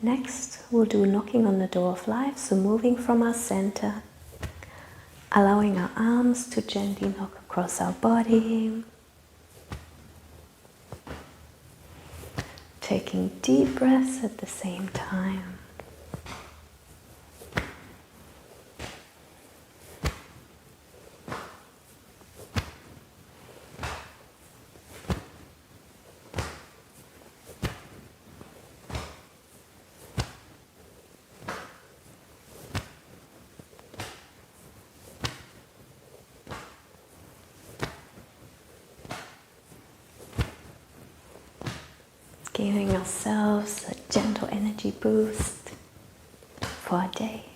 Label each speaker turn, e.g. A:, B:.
A: Next, we'll do knocking on the door of life, so moving from our center, allowing our arms to gently knock across our body, taking deep breaths at the same time. Giving ourselves a gentle energy boost for our day.